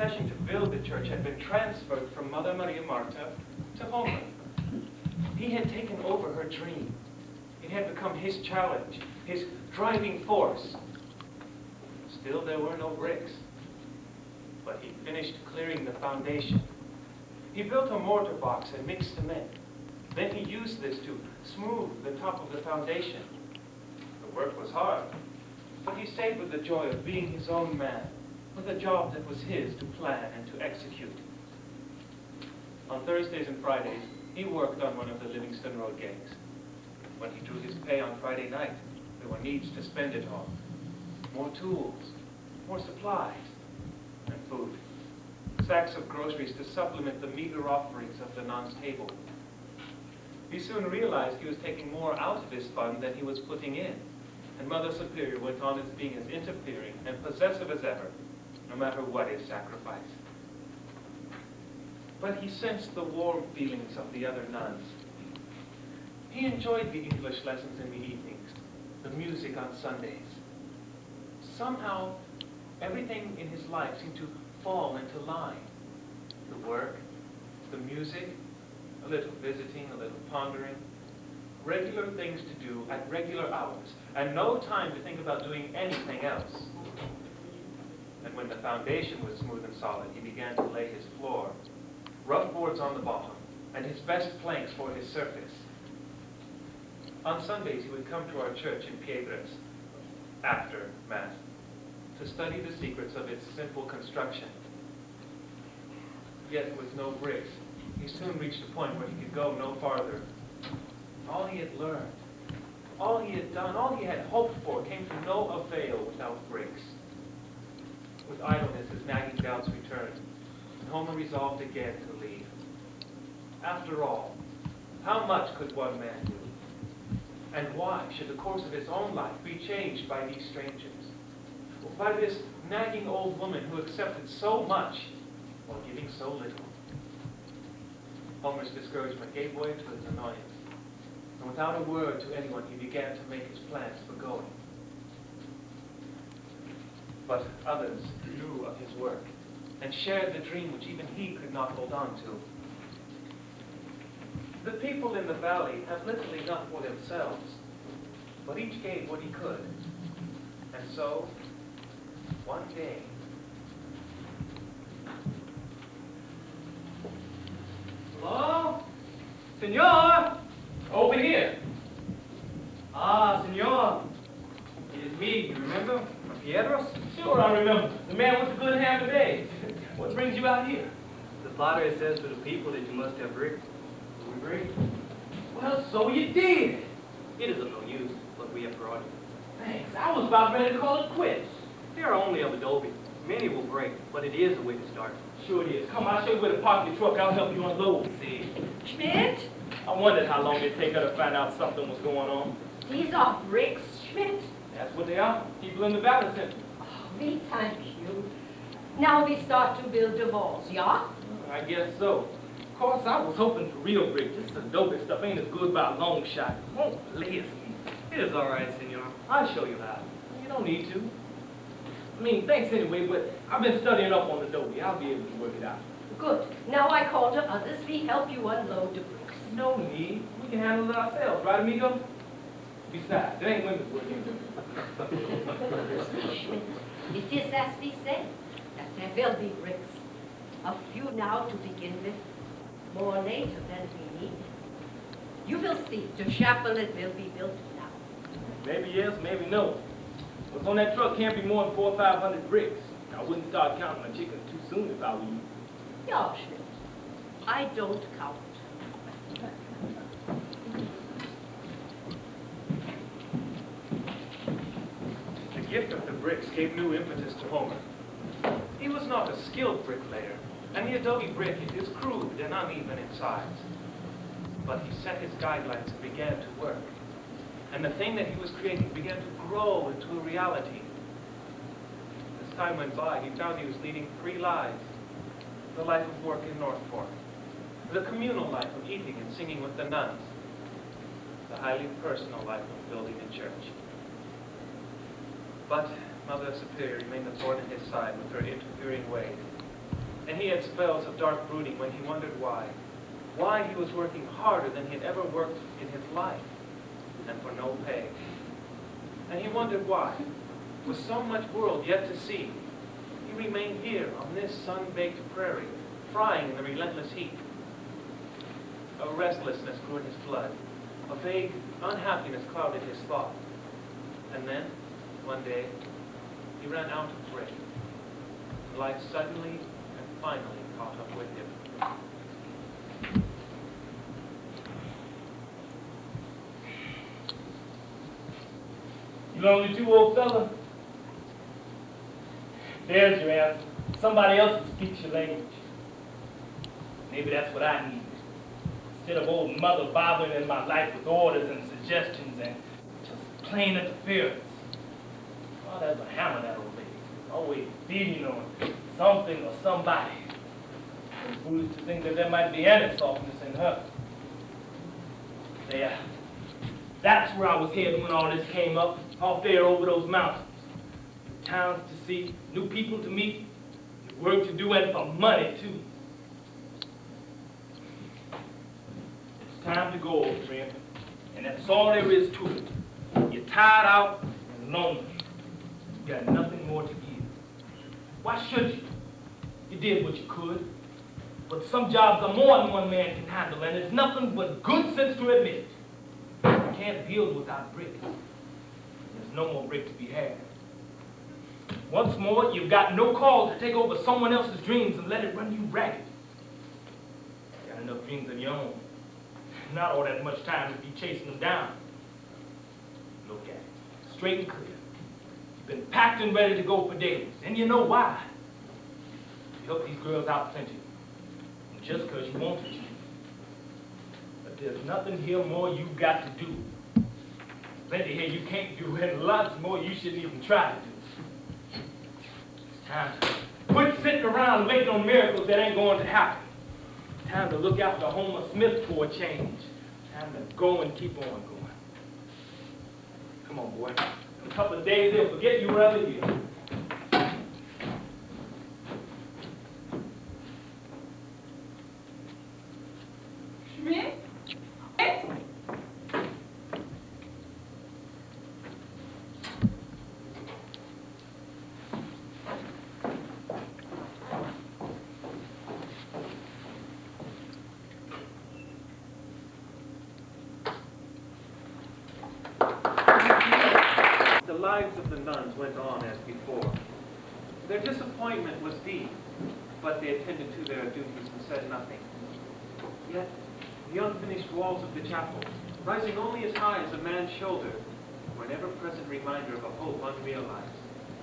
concession to build the church had been transferred from Mother Maria Marta to Hoffman. He had taken over her dream. It had become his challenge, his driving force. Still, there were no bricks. But he finished clearing the foundation. He built a mortar box and mixed cement. Then he used this to smooth the top of the foundation. The work was hard, but he stayed with the joy of being his own man, with a job that was his to plan and to execute. On Thursdays and Fridays, he worked on one of the Livingston Road gangs. When he drew his pay on Friday night, there were needs to spend it on. More tools, more supplies, and food. Sacks of groceries to supplement the meager offerings of the nuns' table. He soon realized he was taking more out of his fund than he was putting in, and Mother Superior went on as being as interfering and possessive as ever, no matter what his sacrifice. But he sensed the warm feelings of the other nuns. He enjoyed the English lessons in the evenings, the music on Sundays. Somehow, everything in his life seemed to fall into line. The work, the music, a little visiting, a little pondering, regular things to do at regular hours, and no time to think about doing anything else. And when the foundation was smooth and solid, he began to lay his floor, rough boards on the bottom, and his best planks for his surface. On Sundays, he would come to our church in Piedras, after Mass, to study the secrets of its simple construction. Yet with no bricks, he soon reached a point where he could go no farther. All he had learned, all he had done, all he had hoped for came to no avail without bricks. With idleness, his nagging doubts returned, and Homer resolved again to leave. After all, how much could one man do? And why should the course of his own life be changed by these strangers? By this nagging old woman who accepted so much while giving so little? Homer's discouragement gave way to his annoyance, and without a word to anyone, he began to make his plans for going. But others knew of his work and shared the dream which even he could not hold on to. The people in the valley have little enough for themselves, but each gave what he could. And so, one day, hello? Senor! Over here. Ah, senor. It is me, you remember? From Piedras? Sure, I remember. The man with the good hand today. What brings you out here? The padre says to the people that you must have bricks. Do we agree? Well, so you did. It is of no use, but we have brought it. Thanks. I was about ready to call it quits. They are only of adobe. Many will break, but it is a way to start. Sure it is. Come, I'll show you where to park your truck. I'll help you unload. See? Schmidt? I wondered how long it'd take her to find out something was going on. These are bricks, Schmidt. That's what they are. People in the valley sent them. Oh, we thank you. Now we start to build the walls, yeah? I guess so. Of course, I was hoping for real bricks. This adobe stuff ain't as good by a long shot. It won't laze me. It is all right, senor. I'll show you how. You don't need to. I mean, thanks anyway, but I've been studying up on adobe. I'll be able to work it out. Good. Now I call to others. We help you unload the bricks. No need. We can handle it ourselves, right, amigo? Besides, it ain't women's work. Schmidt, it is as we said, that there will be bricks. A few now to begin with, more later than we need. You will see, the chapel it will be built now. Maybe yes, maybe no. What's on that truck can't be more than 400 or 500 bricks. I wouldn't start counting my chickens too soon if I were you. Yeah, Schmidt. I don't count. The gift of the bricks gave new impetus to Homer. He was not a skilled bricklayer, and the adobe brick is crude and uneven in size. But he set his guidelines and began to work. And the thing that he was creating began to grow into a reality. As time went by, he found he was leading 3 lives. The life of work in North Fork, the communal life of eating and singing with the nuns, the highly personal life of building a church. But Mother Superior remained a thorn in his side with her interfering ways. And he had spells of dark brooding when he wondered why. Why he was working harder than he had ever worked in his life, and for no pay. And he wondered why, with so much world yet to see, he remained here on this sun-baked prairie, frying in the relentless heat. A restlessness grew in his blood. A vague unhappiness clouded his thought. And then, one day, he ran out of breath. Life suddenly and finally caught up with him. You lonely too, old fella? There's your answer. Somebody else who speaks your language. Maybe that's what I need. Instead of old mother bothering in my life with orders and suggestions and just plain interference. Oh, there's a hammer, that old lady. Always beating on something or somebody. It's foolish to think that there might be any softness in her. There. That's where I was heading when all this came up, off there over those mountains. Towns to see, new people to meet, work to do, and for money, too. It's time to go, old friend, and that's all there is to it. You're tired out and lonely. You got nothing more to give. Why should you? You did what you could. But some jobs are more than one man can handle, and it's nothing but good sense to admit. You can't build without brick. There's no more brick to be had. Once more, you've got no call to take over someone else's dreams and let it run you ragged. You got enough dreams of your own. Not all that much time to be chasing them down. Look at it, straight and clear. You've been packed and ready to go for days, and you know why. You help these girls out plenty, and just because you wanted to. But there's nothing here more you've got to do. Plenty here you can't do, and lots more you shouldn't even try to do. It's time to quit sitting around waiting on miracles that ain't going to happen. Time to look after Homer Smith for a change. Time to go and keep on going. Come on, boy. In a couple of days, they'll forget you were ever here. Schmidt? The lives of the nuns went on as before. Their disappointment was deep, but they attended to their duties and said nothing. Yet, the unfinished walls of the chapel, rising only as high as a man's shoulder, were an ever-present reminder of a hope unrealized,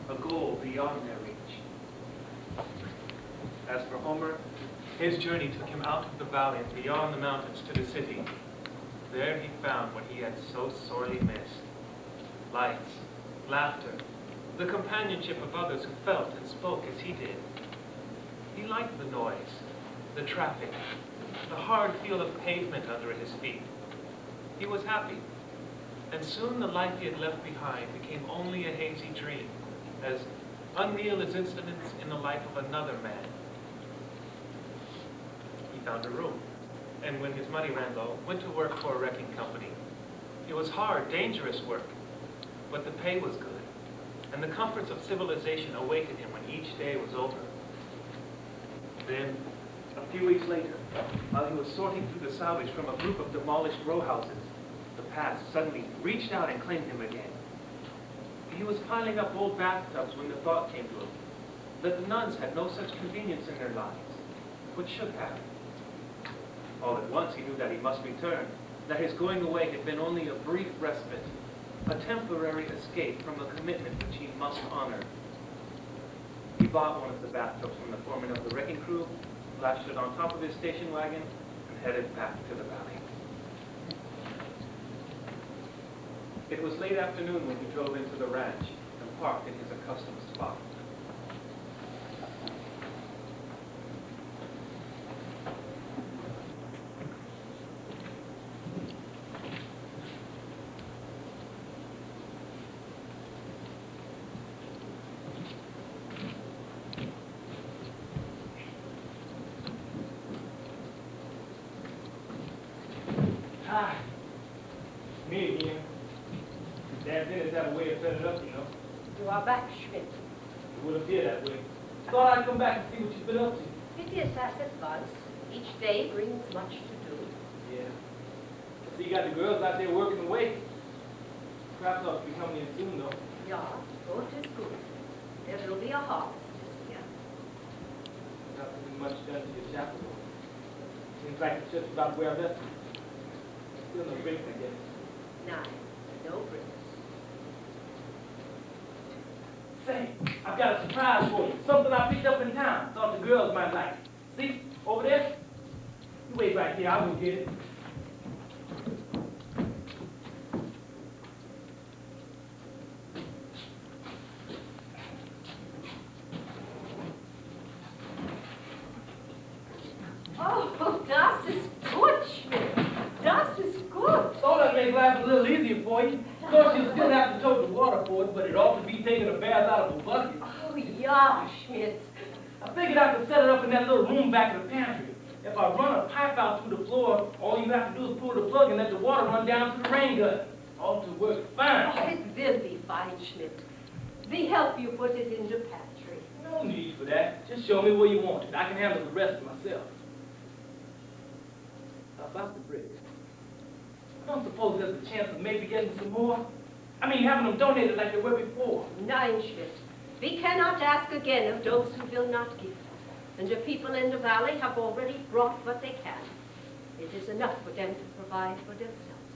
a goal beyond their reach. As for Homer, his journey took him out of the valley and beyond the mountains to the city. There he found what he had so sorely missed. Lights, laughter, the companionship of others who felt and spoke as he did. He liked the noise, the traffic, the hard feel of pavement under his feet. He was happy, and soon the life he had left behind became only a hazy dream, as unreal as incidents in the life of another man. He found a room, and when his money ran low, went to work for a wrecking company. It was hard, dangerous work, but the pay was good, and the comforts of civilization awaited him when each day was over. Then, a few weeks later, while he was sorting through the salvage from a group of demolished row houses, the past suddenly reached out and claimed him again. He was piling up old bathtubs when the thought came to him that the nuns had no such convenience in their lives, which should have. All at once he knew that he must return, that his going away had been only a brief respite, a temporary escape from a commitment which he must honor. He bought one of the bathtubs from the foreman of the wrecking crew, lashed it on top of his station wagon, and headed back to the valley. It was late afternoon when he drove into the ranch and parked in his accustomed spot. Hi. Me again. Dad Dennis had a way of setting it up, you know. You are back, Schmidt. It would appear that way. Thought I'd come back and see what you've been up to. It is as it was. Each day brings much to do. Yeah. I see you got the girls out there working away. Perhaps ought to be coming in soon, though. Yeah, so it is good. There will be a harvest this year. Not really much done to your chapel. Seems like it's just about where I left it. Still no bricks, I guess. No bricks. Say, I've got a surprise for you. Something I picked up in town. Thought the girls might like it. See? Over there? You wait right here. I'll go get it. Oh, das ist gut, Schmidt. Das ist gut. Thought I'd make life a little easier for you. Of course, you'll still have to tote the water for it, but it ought to be taking a bath out of a bucket. Oh, ja, Schmidt. I figured I could set it up in that little room back of the pantry. If I run a pipe out through the floor, all you have to do is pull the plug and let the water run down to the rain gutter. Ought to work Oh, fine. it will be fine, Schmidt. We help you put it in the pantry. No need for that. Just show me where you want it. I can handle the rest myself. How about the bricks? I don't suppose there's a chance of maybe getting some more? I mean, having them donated like they were before. Nein, Schmidt. We cannot ask again of those who will not give. And the people in the valley have already brought what they can. It is enough for them to provide for themselves.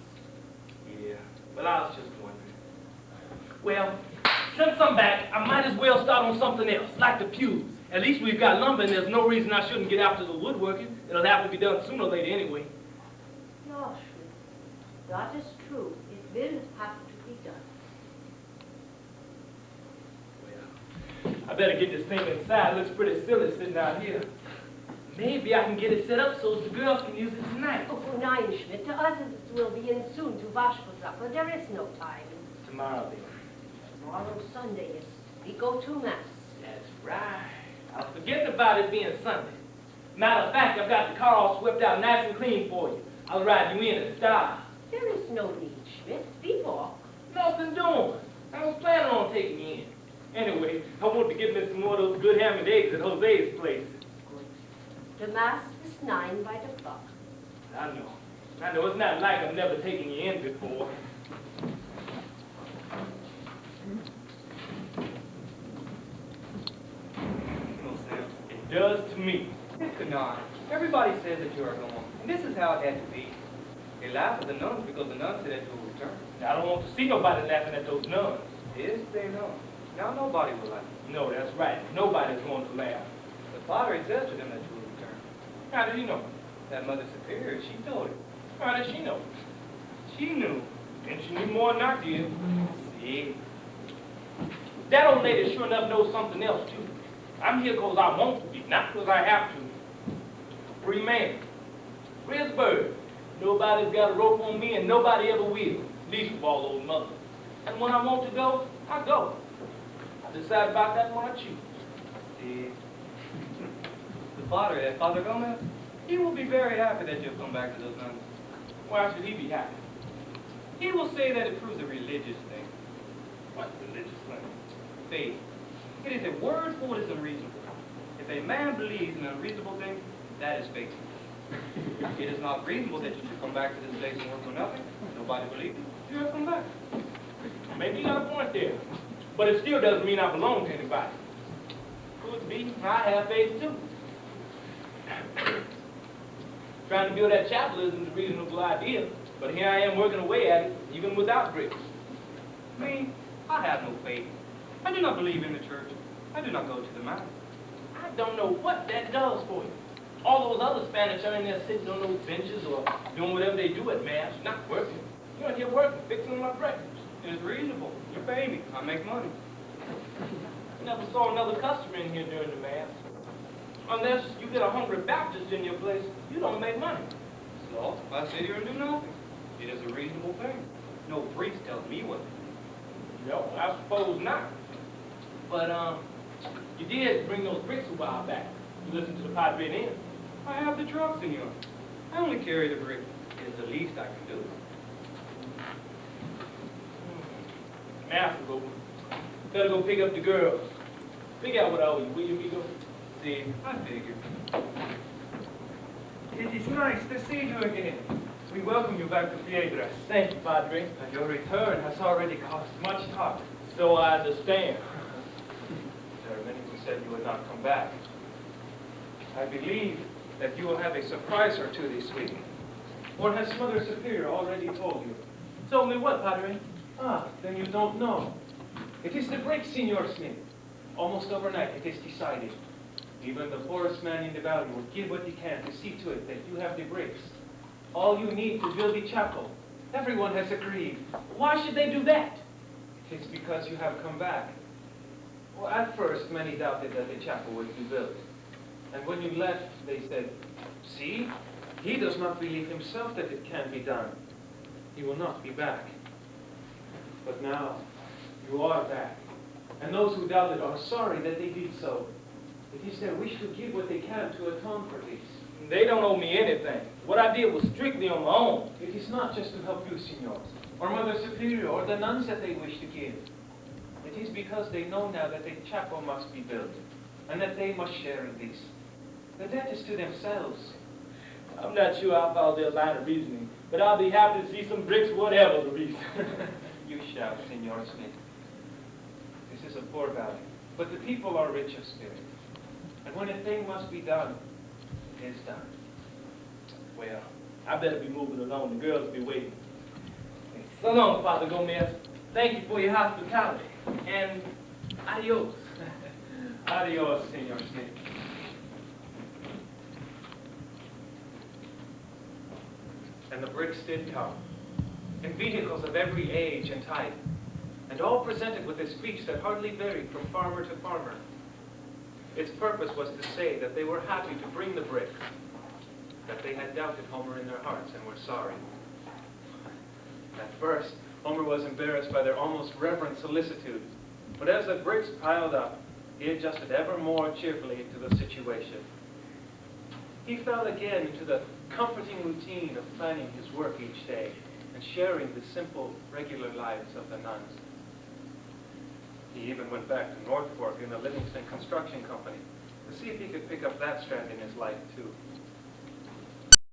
Yeah, but I was just wondering. Well, since I'm back, I might as well start on something else, like the pews. At least we've got lumber, and there's no reason I shouldn't get after the woodworking. It'll have to be done sooner or later anyway. Ja, Schmidt. That is true. It will have to be done. I better get this thing inside. It looks pretty silly sitting out here. Maybe I can get it set up so the girls can use it tonight. Oh, nein, Schmidt. The others will be in soon to wash for supper. There is no time. Tomorrow, then. Tomorrow Sunday is. We go to Mass. That's right. I was forgetting about it being Sunday. Matter of fact, I've got the car all swept out nice and clean for you. I'll ride you in in style. There is no need, Schmidt. We walk. Nothing doing. I was planning on taking you in. Anyway, I want to get me some more of those good ham and eggs at Jose's place. The Mass is 9 by the clock. I know. It's not like I've never taken you in before. No, Sam. It does to me. It could not. Everybody says that you are gone. And this is how it had to be. They laugh at the nuns because the nuns said that you will return. I don't want to see nobody laughing at those nuns. Yes, they know. Now nobody will laugh. No, that's right. Nobody's going to laugh. The father had said to them that you will return. How did he know? That Mother Superior, she told him. How did she know? She knew. And she knew more than I did. See? That old lady sure enough knows something else, too. I'm here because I want to be, not because I have to. Free man. Free as a bird. Nobody's got a rope on me, and nobody ever will. Least of all those mothers. And when I want to go, I go. I decide about that when I choose. See, the father, that Father Gomez, he will be very happy that you've come back to those nuns. Why should he be happy? He will say that it proves a religious thing. What religious thing? Faith. It is a word for what is unreasonable. If a man believes in an unreasonable thing, that is faith. It is not reasonable that you should come back to this place and work for nothing. Nobody believes it. You have come back. Maybe you got a point there. But it still doesn't mean I belong to anybody. Could be. I have faith too. Trying to build that chapel isn't a reasonable idea. But here I am working away at it, even without bricks. Me, I have no faith. I do not believe in the church. I do not go to the mass. I don't know what that does for you. All those other Spanish are in there sitting on those benches or doing whatever they do at Mass, not working. You're in here working, fixing my breakfast. It is reasonable. You pay me. I make money. I never saw another customer in here during the Mass. Unless you get a hungry Baptist in your place, you don't make money. So, I sit here and do nothing. It is a reasonable thing. No priest tells me what to do. No, I suppose not. But, you did bring those bricks a while back. You listened to the Padre then. I have the truck, senor. I only carry the brick. It's the least I can do. Master, go. Better go pick up the girls. Figure out what I owe you, will you, Migo? See, I figured. It is nice to see you again. We welcome you back to Piedras. Thank you, Padre. And your return has already caused much talk. So I understand. There are many who said you would not come back. I believe that you will have a surprise or two this week. Or has Mother Superior already told you? Told me what, Padre? Ah, then you don't know. It is the break, Senor Smith. Almost overnight it is decided. Even the poorest man in the valley will give what he can to see to it that you have the bricks. All you need to build the chapel. Everyone has agreed. Why should they do that? It's because you have come back. Well, at first, many doubted that the chapel would be built. And when you left, they said, see, he does not believe himself that it can be done. He will not be back. But now, you are back. And those who doubted are sorry that they did so. It is their wish to give what they can to atone for this. They don't owe me anything. What I did was strictly on my own. It is not just to help you, Signors, or Mother Superior, or the nuns that they wish to give. It is because they know now that the chapel must be built, and that they must share in this. The debt is to themselves. I'm not sure I follow their line of reasoning, but I'll be happy to see some bricks, whatever the reason. You shall, Senor Smith. This is a poor valley, but the people are rich of spirit. And when a thing must be done, it is done. Well, I better be moving along. The girls will be waiting. So long, Father Gomez. Thank you for your hospitality. And adios. Adios, Senor Smith. And the bricks did come, in vehicles of every age and type, and all presented with a speech that hardly varied from farmer to farmer. Its purpose was to say that they were happy to bring the bricks, that they had doubted Homer in their hearts and were sorry. At first, Homer was embarrassed by their almost reverent solicitude, but as the bricks piled up, he adjusted ever more cheerfully to the situation. He fell again into the comforting routine of planning his work each day and sharing the simple, regular lives of the nuns. He even went back to North Fork in the Livingston Construction Company to see if he could pick up that strand in his life, too.